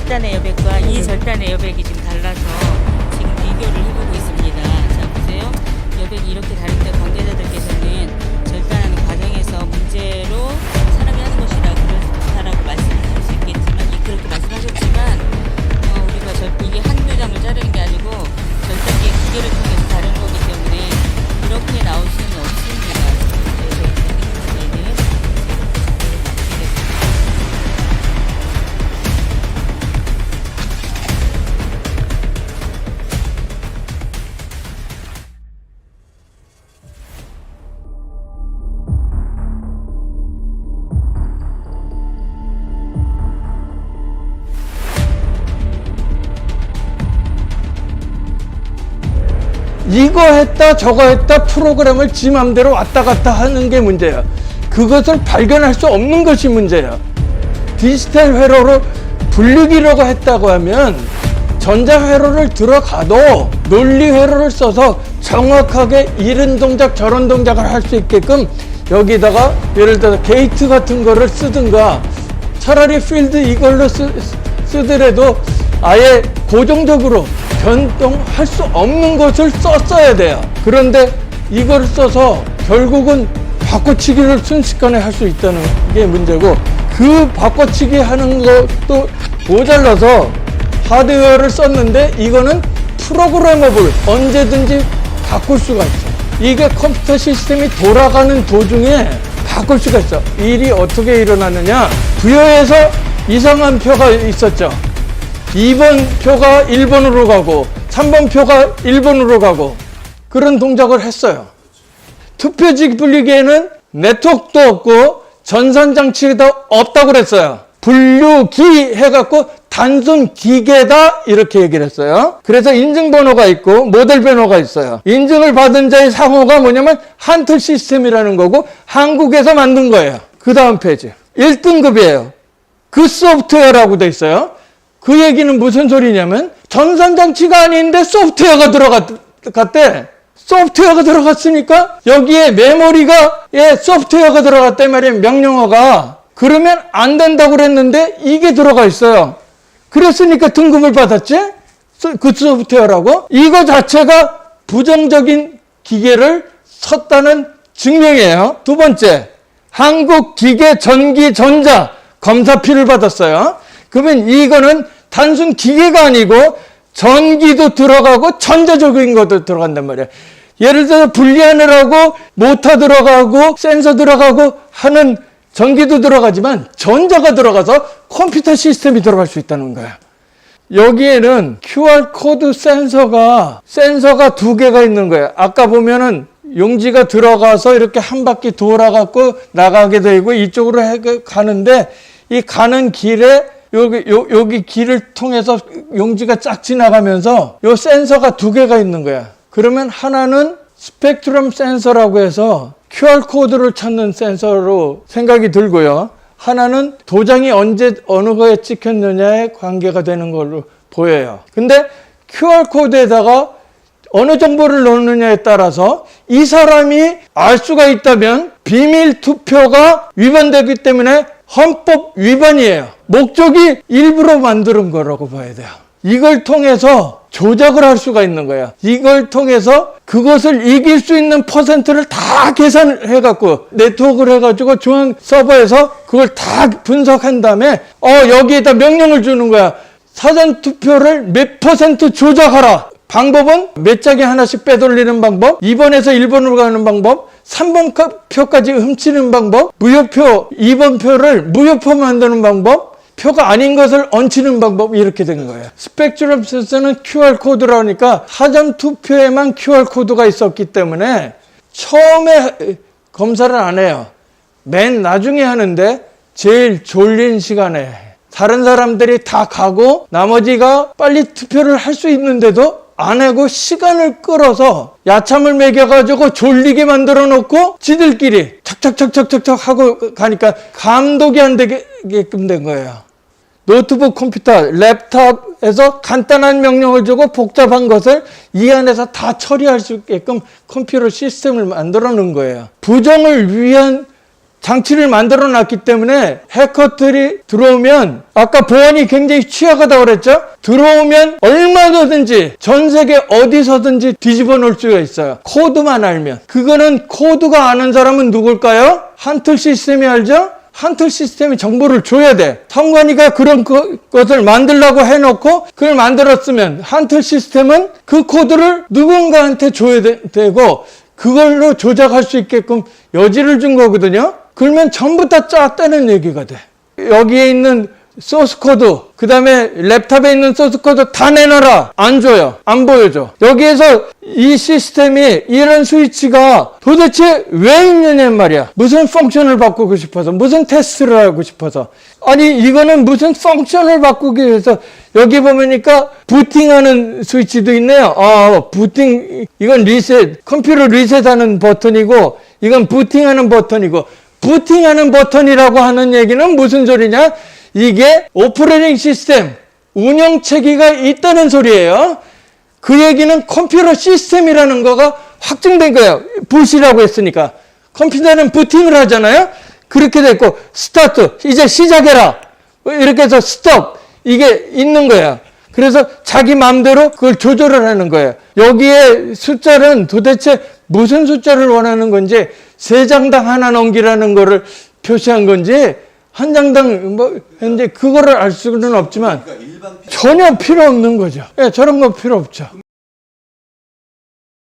절단의 여백과 이 절단의 여백이 지금 달라서 지금 비교를 해보고 있습니다. 자, 보세요. 여백이 이렇게 다른데 관계자들께서는 절단하는 과정에서 문제로 사람이 하는 것이라 그렇다라고 말씀하실 수 있겠지만, 그렇게 말씀하셨지만, 우리가 이게 한 묘장을 자르는 게 아니고 절단기의 기계를 통해서 다른 거기 때문에 이렇게 나올 수는 없습니다. 그래서 이제는 이거 했다 저거 했다 프로그램을 지 맘대로 왔다 갔다 하는 게 문제야. 그것을 발견할 수 없는 것이 문제야. 디지털 회로로 분류기라고 했다고 하면 전자 회로를 들어가도 논리 회로를 써서 정확하게 이런 동작 저런 동작을 할 수 있게끔 여기다가 예를 들어서 게이트 같은 거를 쓰든가, 차라리 필드 이걸로 쓰더라도 아예 고정적으로 변동할 수 없는 것을 썼어야 돼요. 그런데 이걸 써서 결국은 바꿔치기를 순식간에 할 수 있다는 게 문제고, 그 바꿔치기 하는 것도 모자라서 하드웨어를 썼는데 이거는 프로그래머블, 언제든지 바꿀 수가 있어. 이게 컴퓨터 시스템이 돌아가는 도중에 바꿀 수가 있어. 일이 어떻게 일어나느냐, 부여에서 이상한 표가 있었죠. 2번 표가 1번으로 가고 3번 표가 1번으로 가고 그런 동작을 했어요. 투표지 분리기에는 네트워크도 없고 전산장치도 없다고 그랬어요. 분류기 해갖고 단순 기계다 이렇게 얘기를 했어요. 그래서 인증번호가 있고 모델 번호가 있어요. 인증을 받은 자의 상호가 뭐냐면 한틀 시스템이라는 거고 한국에서 만든 거예요. 그 다음 페이지 1등급이에요. 그 소프트웨어라고 돼 있어요. 그 얘기는 무슨 소리냐면 전산장치가 아닌데 소프트웨어가 들어갔대. 소프트웨어가 들어갔으니까 여기에 메모리가 소프트웨어가 들어갔단 말이에요. 명령어가. 그러면 안 된다고 그랬는데 이게 들어가 있어요. 그랬으니까 등급을 받았지? 그 소프트웨어라고. 이거 자체가 부정적인 기계를 썼다는 증명이에요. 두 번째, 한국기계전기전자 검사피를 받았어요. 그러면 이거는 단순 기계가 아니고 전기도 들어가고 전자적인 것도 들어간단 말이야. 예를 들어서 분리하느라고 모터 들어가고 센서 들어가고 하는 전기도 들어가지만 전자가 들어가서 컴퓨터 시스템이 들어갈 수 있다는 거야. 여기에는 QR코드 센서가 두 개가 있는 거야. 아까 보면은 용지가 들어가서 이렇게 한 바퀴 돌아갖고 나가게 되고 이쪽으로 가는데 이 가는 길에 여기 길을 통해서 용지가 쫙 지나가면서 요 센서가 두 개가 있는 거야. 그러면 하나는 스펙트럼 센서라고 해서 QR코드를 찾는 센서로 생각이 들고요. 하나는 도장이 언제 어느 거에 찍혔느냐에 관계가 되는 걸로 보여요. 근데 QR코드에다가 어느 정보를 넣느냐에 따라서 이 사람이 알 수가 있다면 비밀 투표가 위반되기 때문에 헌법 위반이에요. 목적이 일부러 만드는 거라고 봐야 돼요. 이걸 통해서 조작을 할 수가 있는 거야. 이걸 통해서 그것을 이길 수 있는 퍼센트를 다 계산을 해갖고 네트워크를 해가지고 중앙 서버에서 그걸 다 분석한 다음에 여기에다 명령을 주는 거야. 사전투표를 몇 퍼센트 조작하라. 방법은 몇 장에 하나씩 빼돌리는 방법, 2번에서 1번으로 가는 방법, 3번 표까지 훔치는 방법, 무효표 2번 표를 무효표 만드는 방법, 표가 아닌 것을 얹히는 방법, 이렇게 된 거예요. 스펙트럼 센서는 QR코드라니까 사전투표에만 QR코드가 있었기 때문에 처음에 검사를 안 해요. 맨 나중에 하는데 제일 졸린 시간에 다른 사람들이 다 가고 나머지가 빨리 투표를 할 수 있는데도 안 하고 시간을 끌어서 야참을 먹여가지고 졸리게 만들어 놓고 지들끼리 착착착착착착 하고 가니까 감독이 안 되게끔 된 거예요. 노트북 컴퓨터, 랩탑에서 간단한 명령을 주고 복잡한 것을 이 안에서 다 처리할 수 있게끔 컴퓨터 시스템을 만들어 놓은 거예요. 부정을 위한 장치를 만들어 놨기 때문에 해커들이 들어오면 아까 보안이 굉장히 취약하다고 그랬죠? 들어오면 얼마든지 전 세계 어디서든지 뒤집어 놓을 수가 있어요. 코드만 알면. 그거는 코드가 아는 사람은 누굴까요? 한틀 시스템이 알죠? 한틀 시스템이 정보를 줘야 돼. 성관이가 그런 것을 만들려고 해놓고 그걸 만들었으면 한틀 시스템은 그 코드를 누군가한테 줘야 되고 그걸로 조작할 수 있게끔 여지를 준 거거든요. 그러면 전부 다 짰다는 얘기가 돼. 여기에 있는 소스 코드, 그 다음에 랩탑에 있는 소스 코드 다 내놔라. 안 줘요. 안 보여줘. 여기에서 이 시스템이 이런 스위치가 도대체 왜 있느냐 말이야. 무슨 펑션을 바꾸고 싶어서, 무슨 테스트를 하고 싶어서. 아니 이거는 무슨 펑션을 바꾸기 위해서 여기 보니까 부팅하는 스위치도 있네요. 부팅, 이건 리셋, 컴퓨터 리셋하는 버튼이고 이건 부팅하는 버튼이고, 부팅하는 버튼이라고 하는 얘기는 무슨 소리냐? 이게 오퍼레이팅 시스템, 운영체계가 있다는 소리예요. 그 얘기는 컴퓨터 시스템이라는 거가 확증된 거예요. 불씨라고 했으니까. 컴퓨터는 부팅을 하잖아요. 그렇게 됐고 스타트, 이제 시작해라. 이렇게 해서 스톱, 이게 있는 거야. 그래서 자기 마음대로 그걸 조절을 하는 거예요. 여기에 숫자는 도대체 무슨 숫자를 원하는 건지, 3장당 하나 넘기라는 거를 표시한 건지, 한 장당 뭐 현재 그거를 알 수는 없지만 전혀 필요 없는 거죠. 예, 저런 거 필요 없죠.